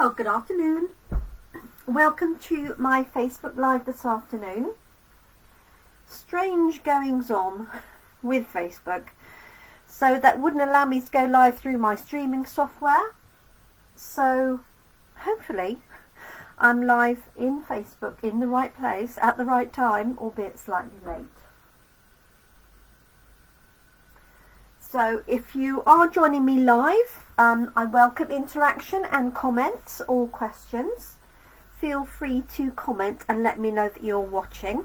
Well, good afternoon. Welcome to my Facebook Live this afternoon. Strange goings on with Facebook. So that wouldn't allow me to go live through my streaming software. So hopefully I'm live in Facebook in the right place at the right time, albeit slightly late. So if you are joining me live, I welcome interaction and comments or questions. Feel free to comment and let me know that you're watching.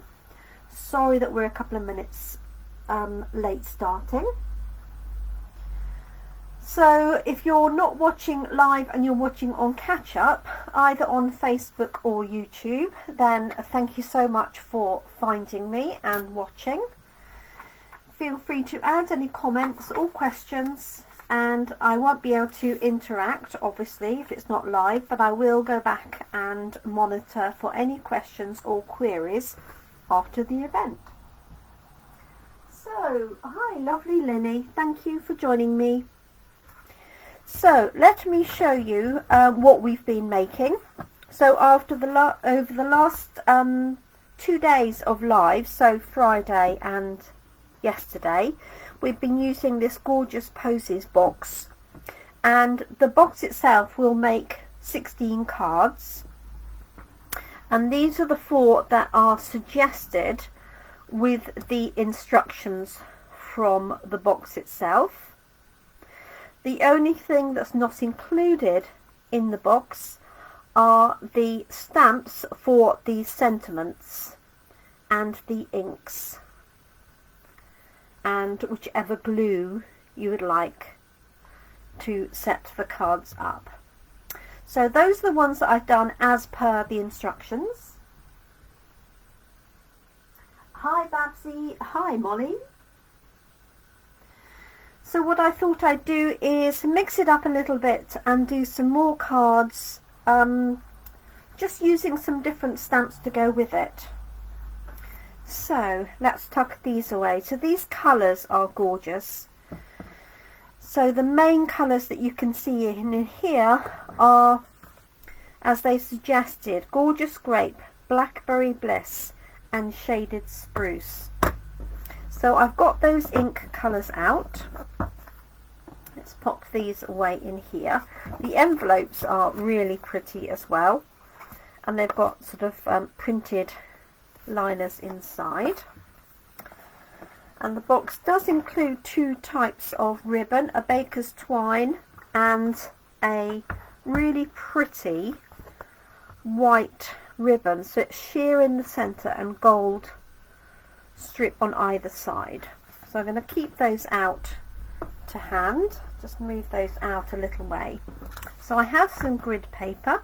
Sorry that we're a couple of minutes late starting. So if you're not watching live and you're watching on catch up, either on Facebook or YouTube, then thank you so much for finding me and watching. Feel free to add any comments or questions, and I won't be able to interact obviously if it's not live, but I will go back and monitor for any questions or queries after the event. So hi lovely Linny, thank you for joining me. So let me show you what we've been making. So after over the last 2 days of live, so Friday and yesterday, we've been using this Gorgeous Posies box, and the box itself will make 16 cards, and these are the 4 that are suggested with the instructions from the box itself. The only thing that's not included in the box are the stamps for the sentiments and the inks and whichever glue you would like to set the cards up. So those are the ones that I've done as per the instructions. Hi Babsy, hi Molly. So what I thought I'd do is mix it up a little bit and do some more cards, just using some different stamps to go with it. So let's tuck these away. So these colours are gorgeous. So the main colours that you can see in here are, as they suggested, Gorgeous Grape, Blackberry Bliss and Shaded Spruce. So I've got those ink colours out. Let's pop these away in here. The envelopes are really pretty as well, and they've got sort of printed liners inside, and the box does include 2 types of ribbon, a baker's twine and a really pretty white ribbon, so it's sheer in the center and gold strip on either side. So I'm going to keep those out to hand, just move those out a little way. So I have some grid paper,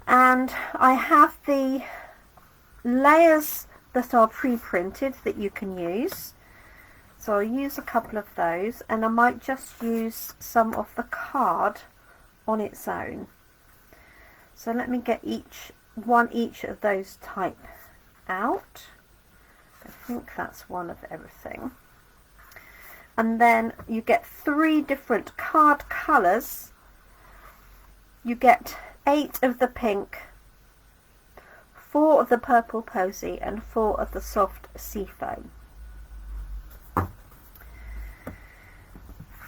and I have the layers that are pre-printed that you can use. So I'll use a couple of those, and I might just use some of the card on its own. So let me get each of those type out. I think that's one of everything. And then you get 3 different card colours. You get 8 of the pink, 4 of the purple posy and 4 of the soft seafoam.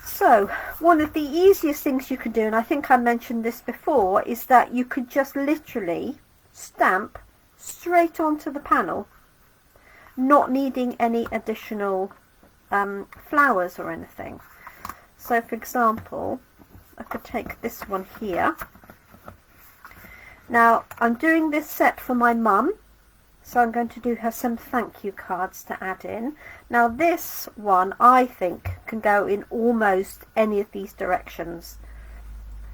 So one of the easiest things you can do, and I think I mentioned this before, is that you could just literally stamp straight onto the panel, not needing any additional flowers or anything. So for example, I could take this one here. Now I'm doing this set for my mum, so I'm going to do her some thank you cards to add in. Now this one I think can go in almost any of these directions.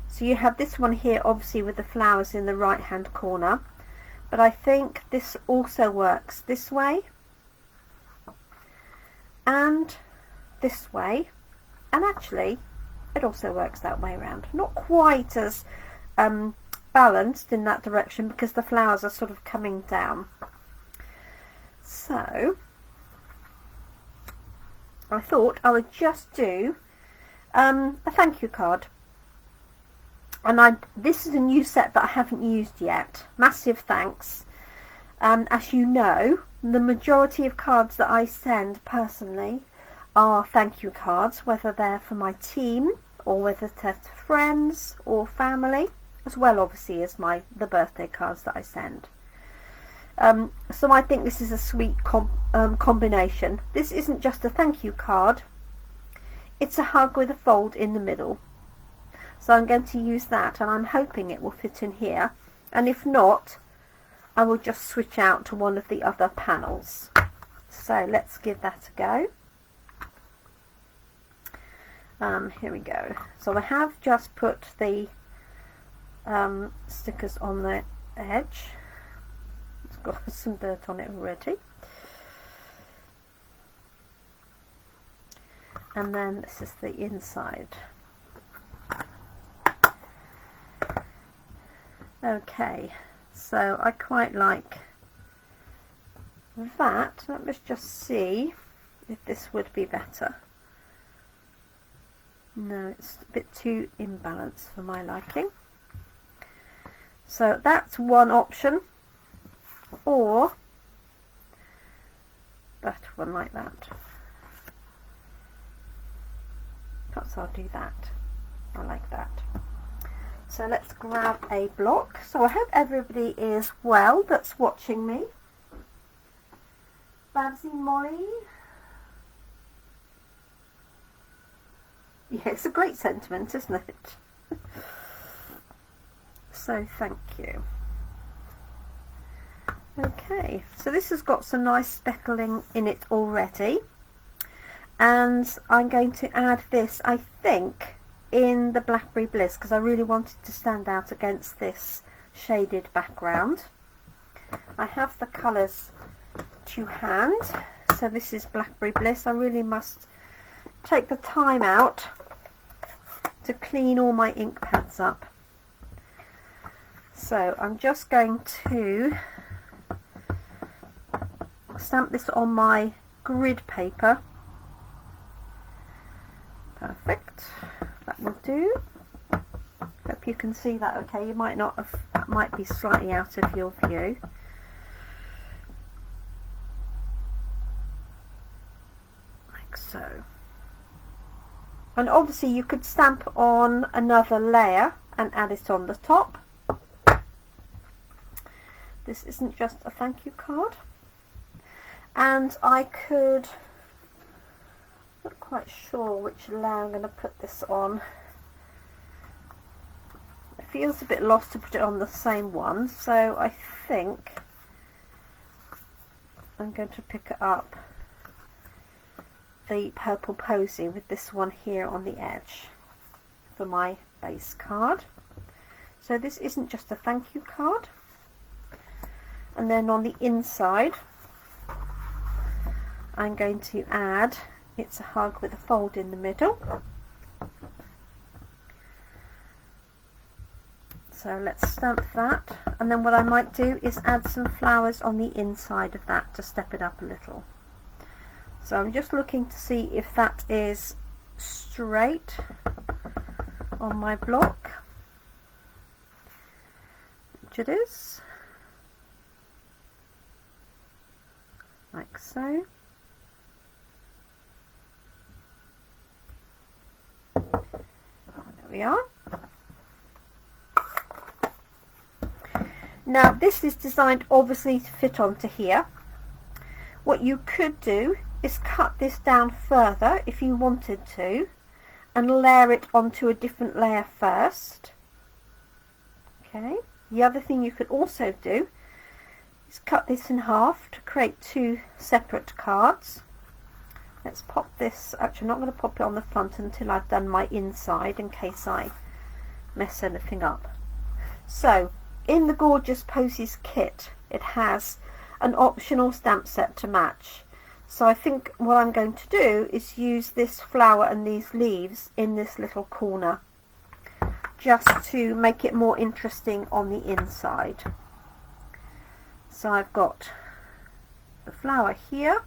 So you have this one here obviously with the flowers in the right hand corner, but I think this also works this way and this way, and actually it also works that way around. Not quite as balanced in that direction because the flowers are sort of coming down. So I thought I would just do a thank you card. And this is a new set that I haven't used yet. Massive thanks. As you know, the majority of cards that I send personally are thank you cards, whether they're for my team or whether they're to friends or family, as well obviously as the birthday cards that I send. So I think this is a sweet combination. This isn't just a thank you card, it's a hug with a fold in the middle. So I'm going to use that, and I'm hoping it will fit in here, and if not, I will just switch out to one of the other panels. So let's give that a go. Here we go. So I have just put the stickers on the edge. It's got some dirt on it already. And then this is the inside. Okay, so I quite like that. Let me just see if this would be better. No, it's a bit too imbalanced for my liking. So that's one option, or that one like that. Perhaps I'll do that. I like that. So let's grab a block. So I hope everybody is well that's watching me. Babsy Molly. Yeah, it's a great sentiment, isn't it? So thank you. Okay, so this has got some nice speckling in it already. And I'm going to add this, I think, in the Blackberry Bliss, because I really wanted to stand out against this shaded background. I have the colours to hand, so this is Blackberry Bliss. I really must take the time out to clean all my ink pads up. So I'm just going to stamp this on my grid paper. Perfect. That will do. Hope you can see that okay. You might not have, that might be slightly out of your view. Like so. And obviously you could stamp on another layer and add it on the top. This isn't just a thank you card. And I could, not quite sure which layer I'm going to put this on. It feels a bit lost to put it on the same one, so I think I'm going to pick up the purple posy with this one here on the edge for my base card. So this isn't just a thank you card. And then on the inside I'm going to add It's a Hug with a fold in the middle. So let's stamp that, and then what I might do is add some flowers on the inside of that to step it up a little. So I'm just looking to see if that is straight on my block, which it is, like so. There we are. Now this is designed obviously to fit onto here. What you could do is cut this down further if you wanted to and layer it onto a different layer first. Okay. The other thing you could also do is cut this in half to create two separate cards. Let's pop this, actually I'm not going to pop it on the front until I've done my inside in case I mess anything up. So in the Gorgeous Posies kit it has an optional stamp set to match. So I think what I'm going to do is use this flower and these leaves in this little corner just to make it more interesting on the inside. So I've got the flower here,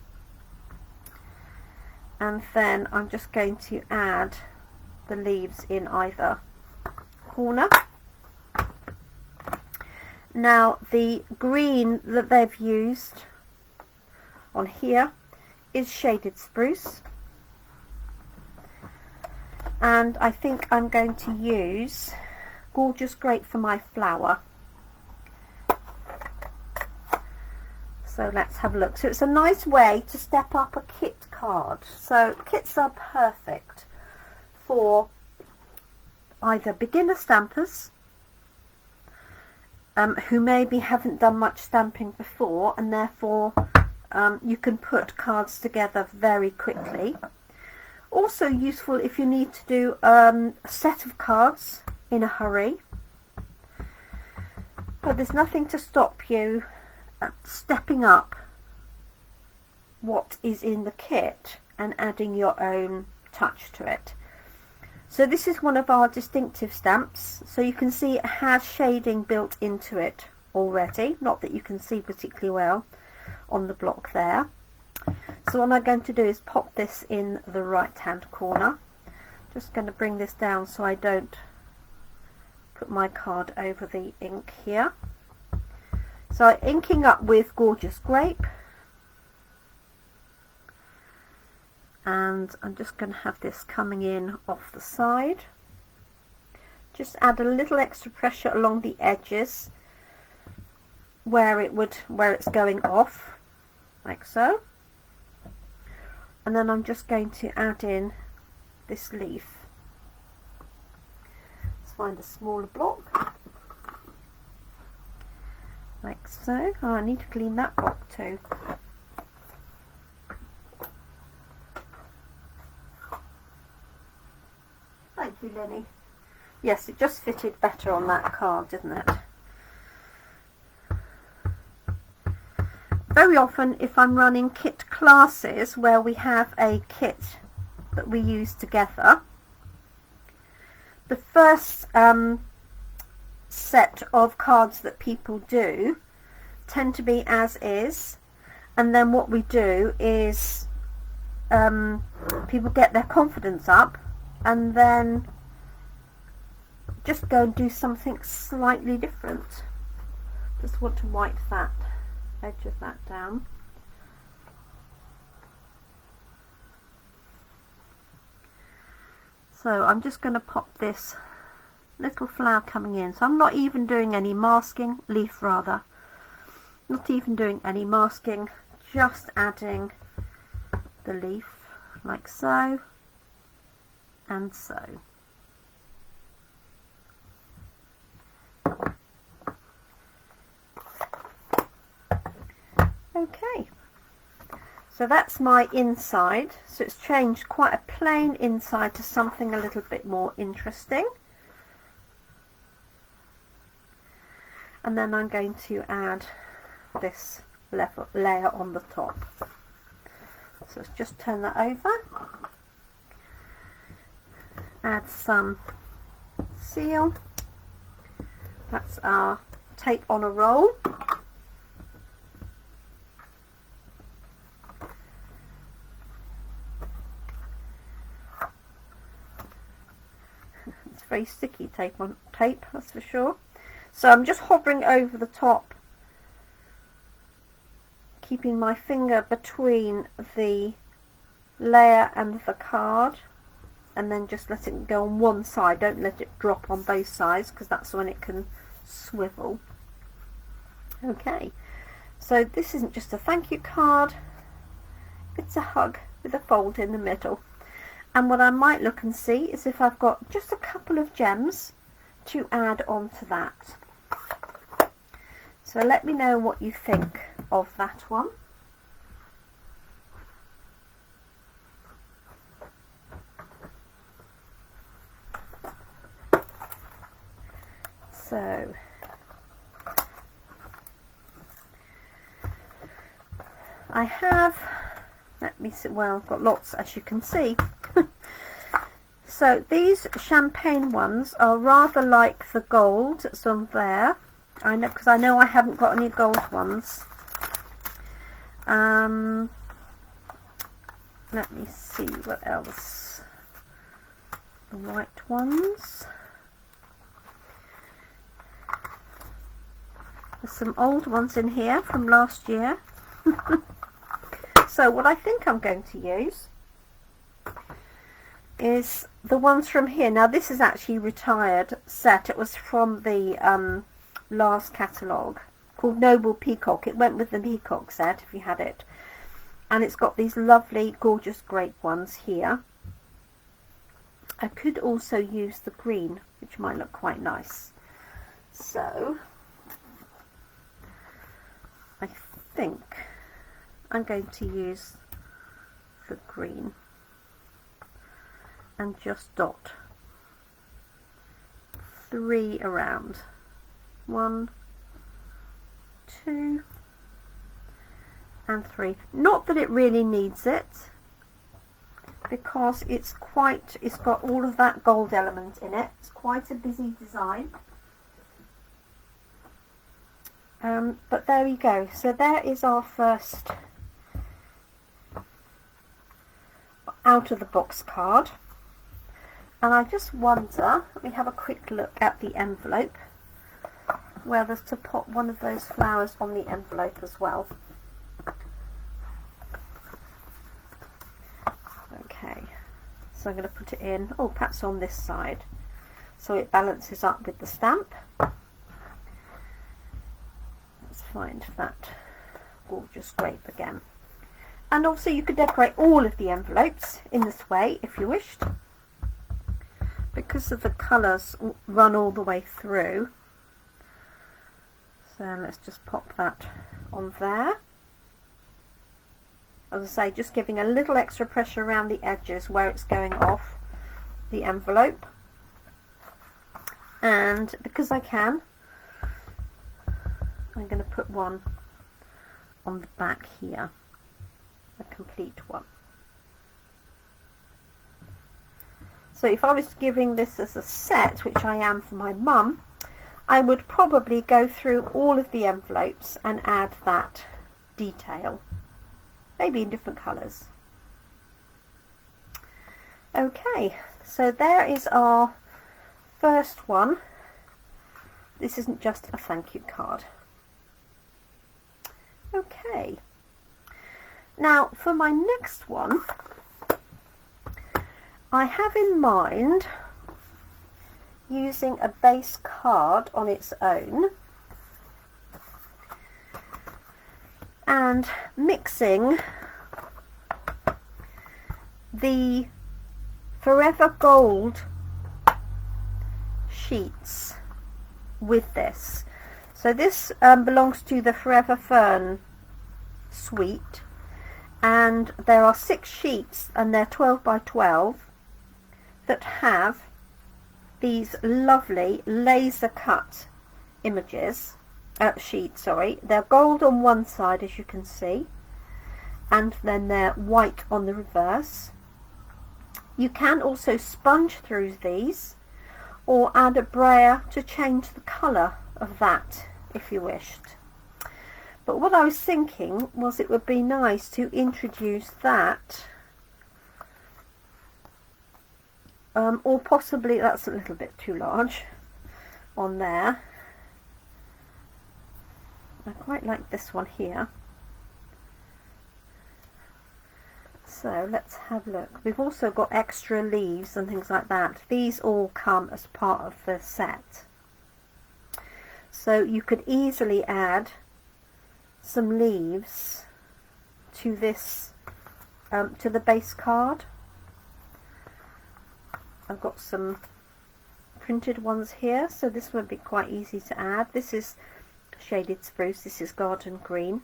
and then I'm just going to add the leaves in either corner. Now the green that they've used on here is shaded spruce, and I think I'm going to use Gorgeous Grape for my flower. So let's have a look. So it's a nice way to step up a kit card. So kits are perfect for either beginner stampers who maybe haven't done much stamping before, and therefore you can put cards together very quickly. Also useful if you need to do a set of cards in a hurry, but there's nothing to stop you stepping up what is in the kit and adding your own touch to it. So this is one of our distinctive stamps, so you can see it has shading built into it already, not that you can see particularly well on the block there. So what I'm going to do is pop this in the right hand corner. Just going to bring this down so I don't put my card over the ink here. So I'm inking up with Gorgeous Grape, and I'm just going to have this coming in off the side. Just add a little extra pressure along the edges where it's going off, like so. And then I'm just going to add in this leaf. Let's find a smaller block, like so. Oh, I need to clean that block too. Thank you, Lenny. Yes, it just fitted better on that card, didn't it? Very often, if I'm running kit classes where we have a kit that we use together, the first set of cards that people do tend to be as is, and then what we do is people get their confidence up and then just go and do something slightly different. Just want to wipe that edge of that down. So I'm just going to pop this little flower coming in. So I'm not even doing any masking, leaf rather. Not even doing any masking, just adding the leaf like so and so. Okay, so that's my inside. So it's changed quite a plain inside to something a little bit more interesting. And then I'm going to add this layer on the top. So let's just turn that over. Add some seal. That's our tape on a roll. It's very sticky tape on tape, that's for sure. So I'm just hovering over the top, keeping my finger between the layer and the card, and then just let it go on one side. Don't let it drop on both sides, because that's when it can swivel. Okay, so this isn't just a thank you card, it's a hug with a fold in the middle. And what I might look and see is if I've got just a couple of gems to add on to that. So let me know what you think of that one. So I have, let me see, well, I've got lots, as you can see. So these champagne ones are rather like the gold that's on there. I know, because I know I haven't got any gold ones. Let me see what else. The white ones. There's some old ones in here from last year. So what I think I'm going to use is the ones from here. Now this is actually a retired set. It was from the last catalogue called Noble Peacock. It went with the Peacock set if you had it. And it's got these lovely gorgeous grape ones here. I could also use the green, which might look quite nice. So I think I'm going to use the green and just dot 3 around. 1, 2 and 3. Not that it really needs it, because it's got all of that gold element in it. It's quite a busy design. But there we go. So there is our first out of the box card. And I just wonder, let me have a quick look at the envelope, whether to pop one of those flowers on the envelope as well. Okay, so I'm going to put it in, perhaps on this side, so it balances up with the stamp. Let's find that gorgeous grape again. And also you could decorate all of the envelopes in this way if you wished, because of the colours run all the way through. So let's just pop that on there. As I say, just giving a little extra pressure around the edges where it's going off the envelope. And because I can, I'm going to put one on the back here, a complete one. So if I was giving this as a set, which I am for my mum, I would probably go through all of the envelopes and add that detail, maybe in different colours. Okay, so there is our first one. This isn't just a thank you card. Okay, now for my next one, I have in mind using a base card on its own and mixing the Forever Gold sheets with this. So this belongs to the Forever Fern suite, and there are 6 sheets and they're 12 by 12 that have these lovely laser cut images, sheets, sorry. They're gold on one side, as you can see, and then they're white on the reverse. You can also sponge through these or add a brayer to change the colour of that if you wished. But what I was thinking was it would be nice to introduce that, or possibly, that's a little bit too large on there. I quite like this one here. So let's have a look. We've also got extra leaves and things like that. These all come as part of the set. So you could easily add some leaves to this, to the base card. I've got some printed ones here, so this would be quite easy to add. This is shaded spruce, this is garden green.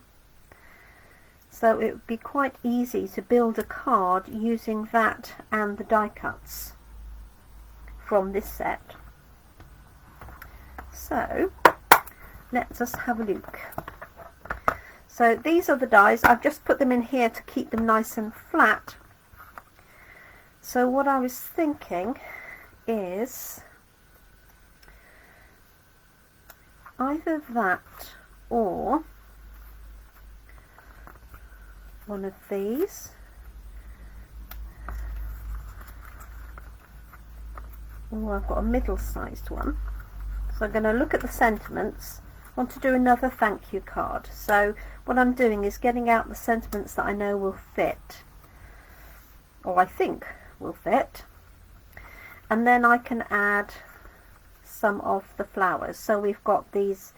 So it would be quite easy to build a card using that and the die cuts from this set. So let us have a look. So these are the dies. I've just put them in here to keep them nice and flat. So what I was thinking is either that or one of these. Oh, I've got a middle-sized one. So I'm going to look at the sentiments want to do another thank you card. So what I'm doing is getting out the sentiments that I know will fit, or I think will fit, and then I can add some of the flowers. So we've got these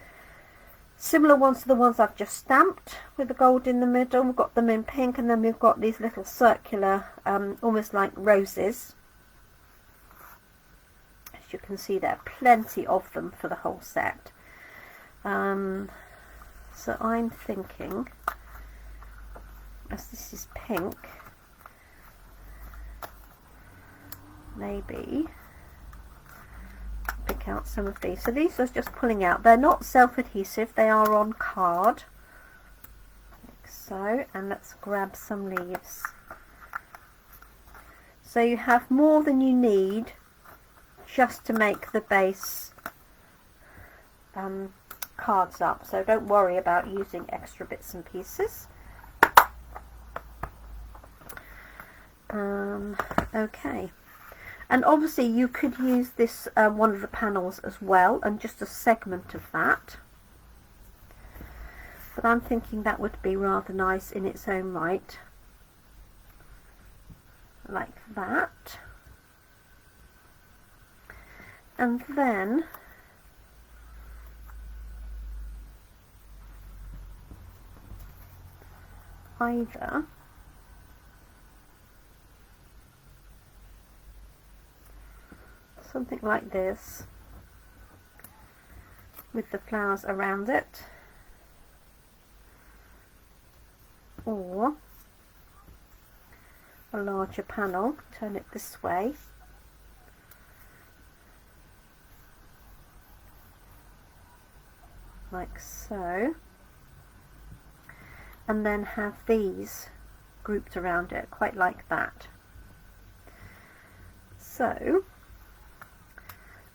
similar ones to the ones I've just stamped with the gold in the middle. We've got them in pink, and then we've got these little circular almost like roses. As you can see, there are plenty of them for the whole set. So I'm thinking, as this is pink, maybe pick out some of these. So these are just pulling out. They're not self-adhesive, they are on card, like so. And let's grab some leaves. So you have more than you need just to make the base cards up, so don't worry about using extra bits and pieces. Okay, and obviously you could use this one of the panels as well, and just a segment of that, but I'm thinking that would be rather nice in its own right, like that. And then either something like this with the flowers around it, or a larger panel, turn it this way, like so, and then have these grouped around it, quite like that. So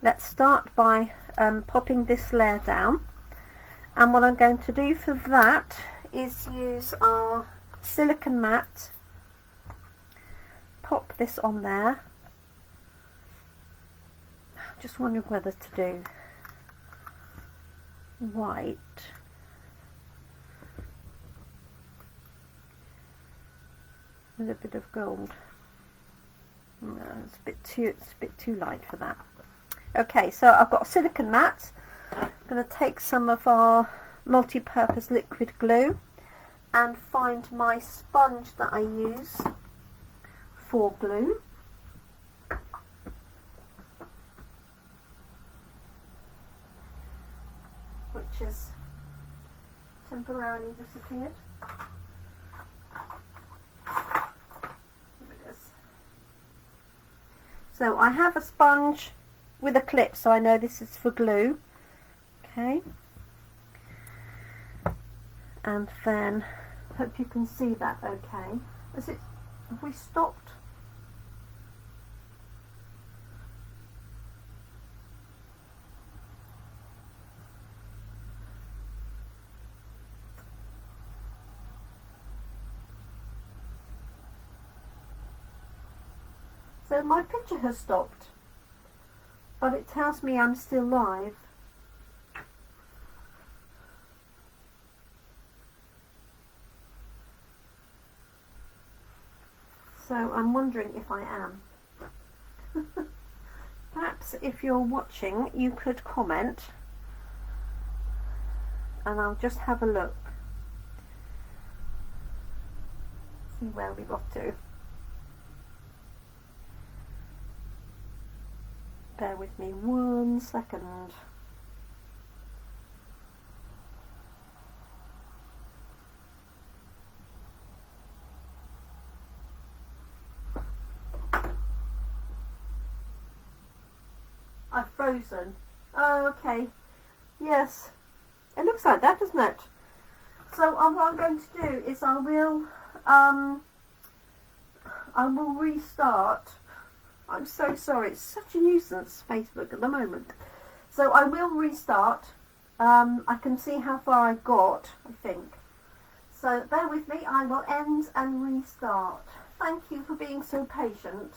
let's start by popping this layer down, and what I'm going to do for that is use our silicone mat, pop this on there. Just wondering whether to do white with a bit of gold. No, it's a bit too light for that. Okay, so I've got a silicone mat. I'm going to take some of our multi-purpose liquid glue and find my sponge that I use for glue. Which has temporarily disappeared. Here it is. So I have a sponge with a clip, so I know this is for glue. Okay. And then, hope you can see that okay. Have we stopped? So my picture has stopped, but it tells me I'm still live. So I'm wondering if I am. Perhaps if you're watching you could comment and I'll just have a look. See where we got to. Bear with me 1 second. I've frozen. Oh, okay. Yes. It looks like that, doesn't it? So what I'm going to do is I will restart. I'm so sorry, it's such a nuisance, Facebook, at the moment. So I will restart. I can see how far I got, I think. So bear with me, I will end and restart. Thank you for being so patient.